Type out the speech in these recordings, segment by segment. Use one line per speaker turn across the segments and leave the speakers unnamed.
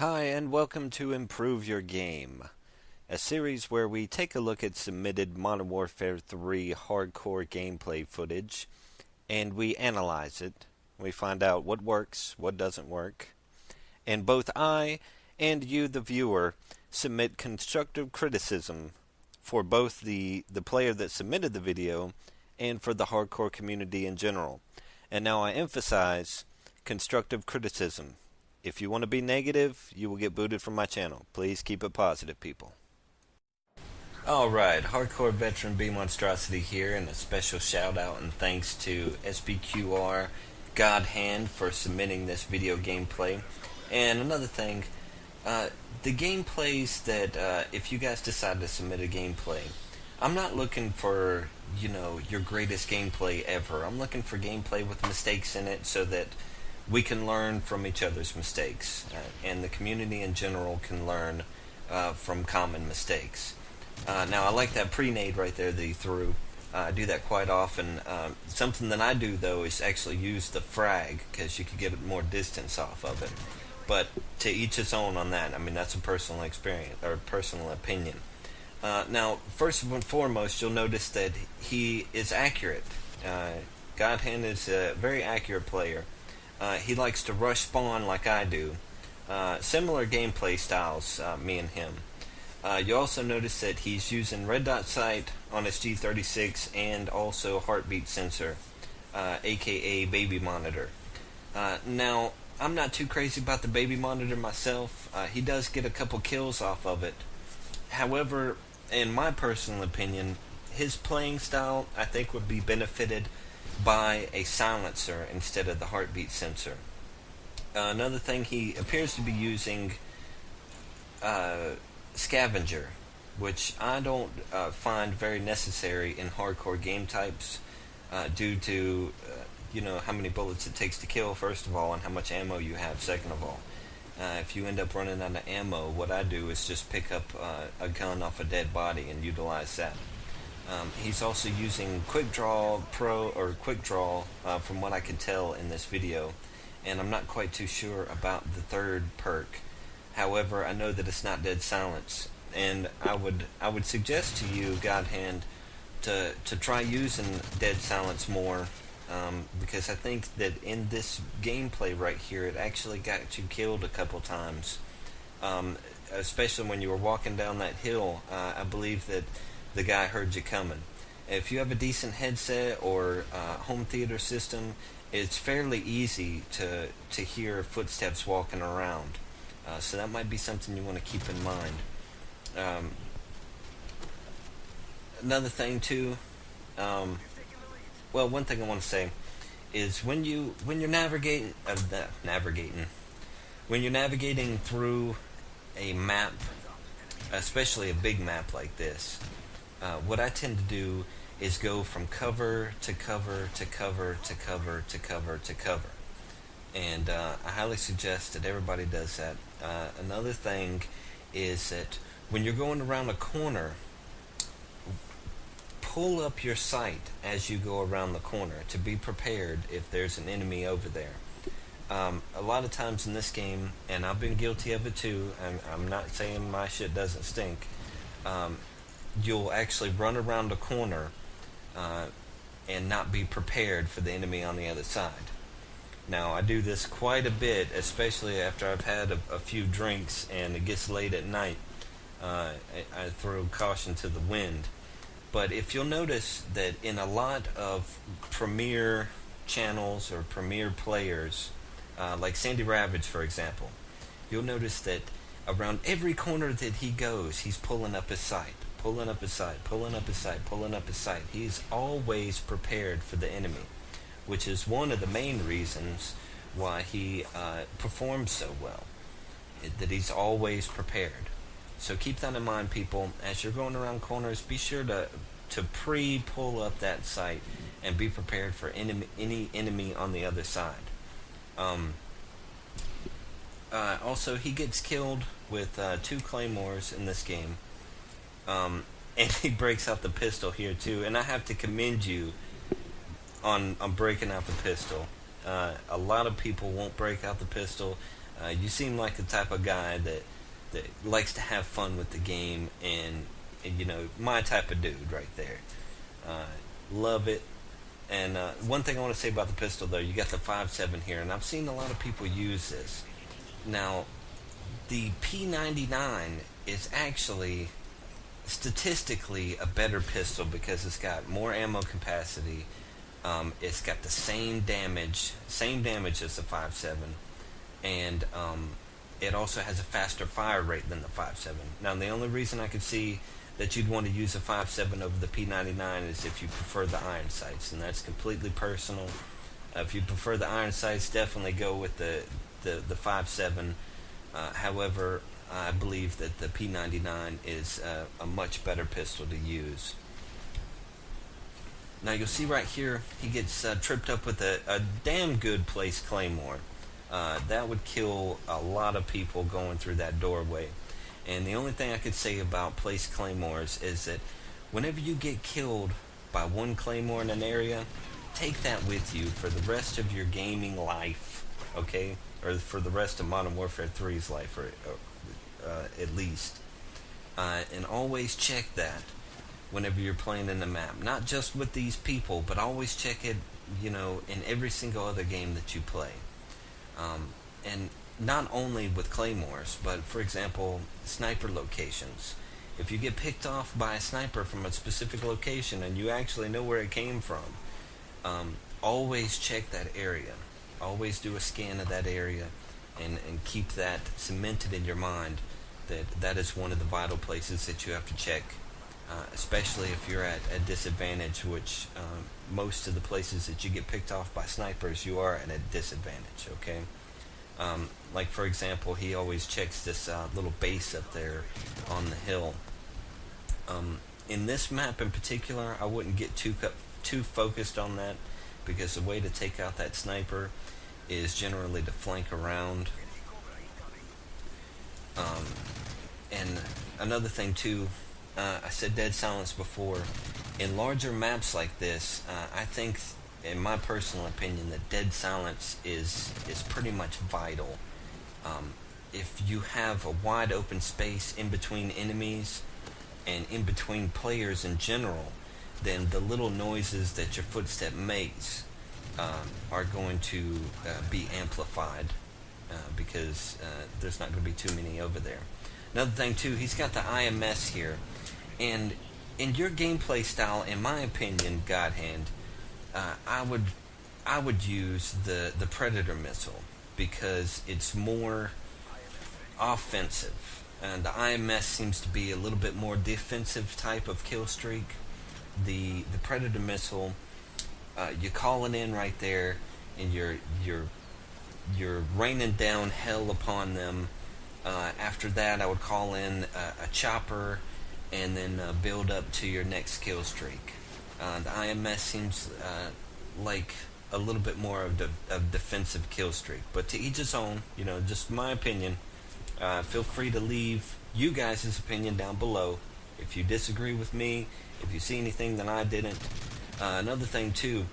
Hi, and welcome to Improve Your Game, a series where we take a look at submitted Modern Warfare 3 hardcore gameplay footage, and we analyze it. We find out what works, what doesn't work, and both I and you, the viewer, submit constructive criticism for both the player that submitted the video and for the hardcore community in general. And now I emphasize constructive criticism. If you want to be negative, you will get booted from my channel. Please keep it positive, people. Alright, Hardcore Veteran B Monstrosity here, and a special shout out and thanks to SBQR God Hand for submitting this video gameplay. And another thing, the gameplays that, if you guys decide to submit a gameplay, I'm not looking for, your greatest gameplay ever. I'm looking for gameplay with mistakes in it so that we can learn from each other's mistakes, and the community in general can learn from common mistakes. Now, I like that pre-nade right there that he threw. I do that quite often. Something that I do, though, is actually use the frag, because you can get more distance off of it. But to each his own on that. I mean, that's a personal experience, or personal opinion. Now, first and foremost, you'll notice that he is accurate. Godhand is a very accurate player. He likes to rush spawn like I do. Similar gameplay styles, me and him. You also notice that he's using red dot sight on his G36 and also heartbeat sensor, aka baby monitor. Now, I'm not too crazy about the baby monitor myself. He does get a couple kills off of it. However, in my personal opinion, his playing style, I think, would be benefited by a silencer instead of the heartbeat sensor. Another thing, he appears to be using scavenger, which I don't find very necessary in hardcore game types, due to how many bullets it takes to kill, first of all, and how much ammo you have, second of all. If you end up running out of ammo, what I do is just pick up a gun off a dead body and utilize that. He's also using Quick Draw Pro, or Quick Draw, from what I can tell in this video, and I'm not quite too sure about the third perk. However, I know that it's not dead silence, and I would suggest to you, Godhand, to try using dead silence more, because I think that in this gameplay right here, it actually got you killed a couple times, especially when you were walking down that hill. I believe that the guy heard you coming. If you have a decent headset or home theater system, it's fairly easy to hear footsteps walking around. So that might be something you want to keep in mind. Another thing too, well, one thing I want to say is when you're navigating through a map, especially a big map like this, what I tend to do is go from cover to cover to cover to cover to cover to cover. And I highly suggest that everybody does that. Another thing is that when you're going around a corner, pull up your sight as you go around the corner to be prepared if there's an enemy over there. A lot of times in this game, and I've been guilty of it too, I'm not saying my shit doesn't stink, you'll actually run around a corner and not be prepared for the enemy on the other side. Now, I do this quite a bit, especially after I've had a few drinks and it gets late at night. I throw caution to the wind. But if you'll notice that in a lot of premier channels or premier players, like Sandy Ravage, for example, you'll notice that around every corner that he goes, he's pulling up his sight, pulling up his sight, pulling up his sight, pulling up his sight. He's always prepared for the enemy, which is one of the main reasons why he performs so well, that he's always prepared. So keep that in mind, people. As you're going around corners, be sure to pre-pull up that sight and be prepared for any enemy on the other side. Also, he gets killed with 2 Claymores in this game, and he breaks out the pistol here too, and I have to commend you on breaking out the pistol. A lot of people won't break out the pistol. You seem like the type of guy that likes to have fun with the game, and you know, my type of dude right there. Uh, Love it. And one thing I want to say about the pistol, though, you got the 5.7 here, and I've seen a lot of people use this. Now, the P99 is actually statistically a better pistol because it's got more ammo capacity. It's got the same damage as the 5.7, and it also has a faster fire rate than the 5.7. Now, the only reason I could see that you'd want to use a 5.7 over the P99 is if you prefer the iron sights, and that's completely personal. If you prefer the iron sights, definitely go with the 5.7. However, I believe that the P99 is a much better pistol to use. Now you'll see right here, he gets tripped up with a damn good placed Claymore. That would kill a lot of people going through that doorway. And the only thing I could say about placed Claymores is that whenever you get killed by one Claymore in an area, take that with you for the rest of your gaming life, okay? Or for the rest of Modern Warfare 3's life, or at least. And always check that whenever you're playing in the map. Not just with these people, but always check it, you know, in every single other game that you play. And not only with Claymores, but for example, sniper locations. If you get picked off by a sniper from a specific location and you actually know where it came from, always check that area. Always do a scan of that area, and keep that cemented in your mind that that is one of the vital places that you have to check, especially if you're at a disadvantage, which most of the places that you get picked off by snipers, you are at a disadvantage, okay? Like for example, he always checks this little base up there on the hill. In this map in particular, I wouldn't get too focused on that, because the way to take out that sniper is generally to flank around. And another thing too, I said dead silence before. In larger maps like this, I think, in my personal opinion, that dead silence is pretty much vital. If you have a wide open space in between enemies and in between players in general, then the little noises that your footstep makes are going to be amplified, because there's not going to be too many over there. Another thing too, he's got the IMS here, and in your gameplay style, in my opinion, Godhand, I would use the Predator missile, because it's more offensive, and the IMS seems to be a little bit more defensive type of kill streak. The Predator missile, you're calling in right there, and you're raining down hell upon them. After that, I would call in a chopper, and then build up to your next kill streak. The IMS seems like a little bit more of a defensive kill streak, but to each his own. You know, just my opinion. Feel free to leave you guys' opinion down below. If you disagree with me, if you see anything that I didn't. Another thing too,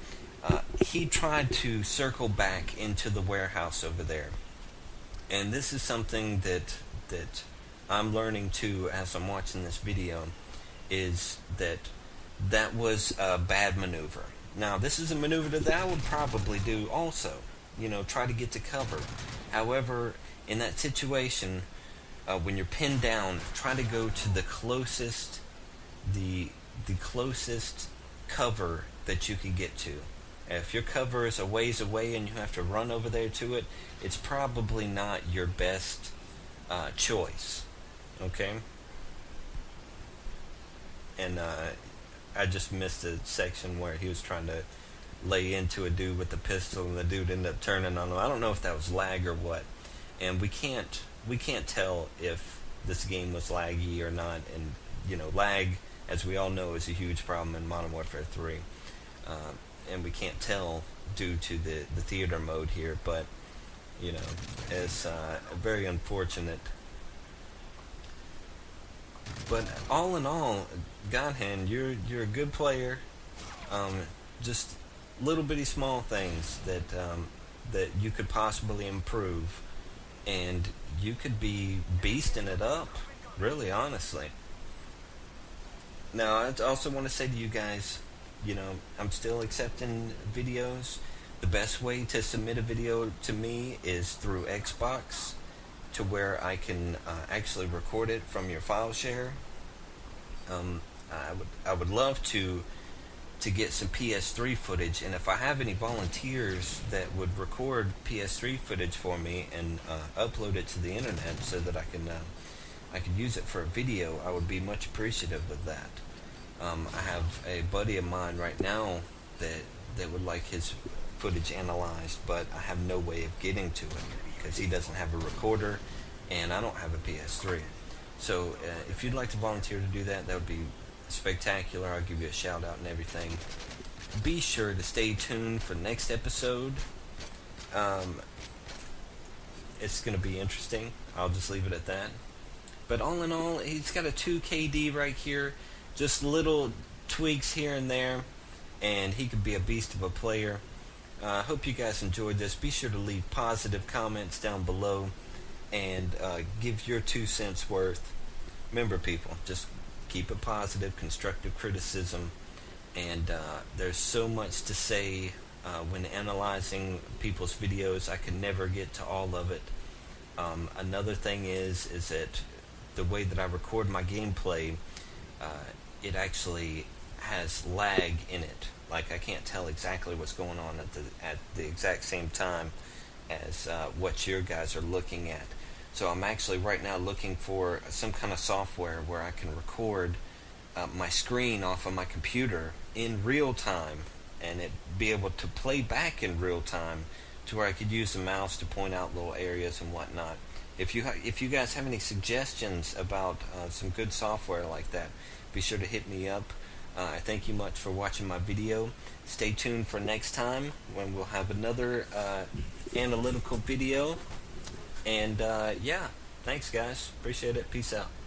he tried to circle back into the warehouse over there, and this is something that I'm learning too as I'm watching this video, is that was a bad maneuver. Now, this is a maneuver that I would probably do also, you know, try to get to cover. However, in that situation, when you're pinned down, try to go to the closest cover that you can get to. If your cover is a ways away and you have to run over there to it, it's probably not your best choice. Okay? And I just missed a section where he was trying to lay into a dude with the pistol, and the dude ended up turning on him. I don't know if that was lag or what, and we can't tell if this game was laggy or not. And you know, lag, as we all know, is a huge problem in Modern Warfare 3, and we can't tell due to the theater mode here. But you know, it's very unfortunate. But all in all, Godhand, you're a good player. Just little bitty small things that you could possibly improve, and you could be beasting it up, really, honestly. Now, I also want to say to you guys, I'm still accepting videos. The best way to submit a video to me is through Xbox, to where I can actually record it from your file share. I would love to get some PS3 footage, and if I have any volunteers that would record PS3 footage for me and upload it to the internet so that I could use it for a video, I would be much appreciative of that. I have a buddy of mine right now that would like his footage analyzed, but I have no way of getting to it because he doesn't have a recorder and I don't have a PS3. So if you'd like to volunteer to do that, that would be spectacular. I'll give you a shout out and everything. Be sure to stay tuned for next episode. It's going to be interesting. I'll just leave it at that. But all in all, he's got a 2 KD right here. Just little tweaks here and there, and he could be a beast of a player. I hope you guys enjoyed this. Be sure to leave positive comments down below and give your 2 cents worth. Remember, people, just keep it positive, constructive criticism, and there's so much to say when analyzing people's videos. I could never get to all of it. Another thing is that the way that I record my gameplay, it actually has lag in it. Like, I can't tell exactly what's going on at the exact same time as what your guys are looking at. So I'm actually right now looking for some kind of software where I can record my screen off of my computer in real time, and it be able to play back in real time to where I could use the mouse to point out little areas and whatnot. If you guys have any suggestions about some good software like that, be sure to hit me up. I thank you much for watching my video. Stay tuned for next time when we'll have another analytical video. And yeah, thanks guys. Appreciate it. Peace out.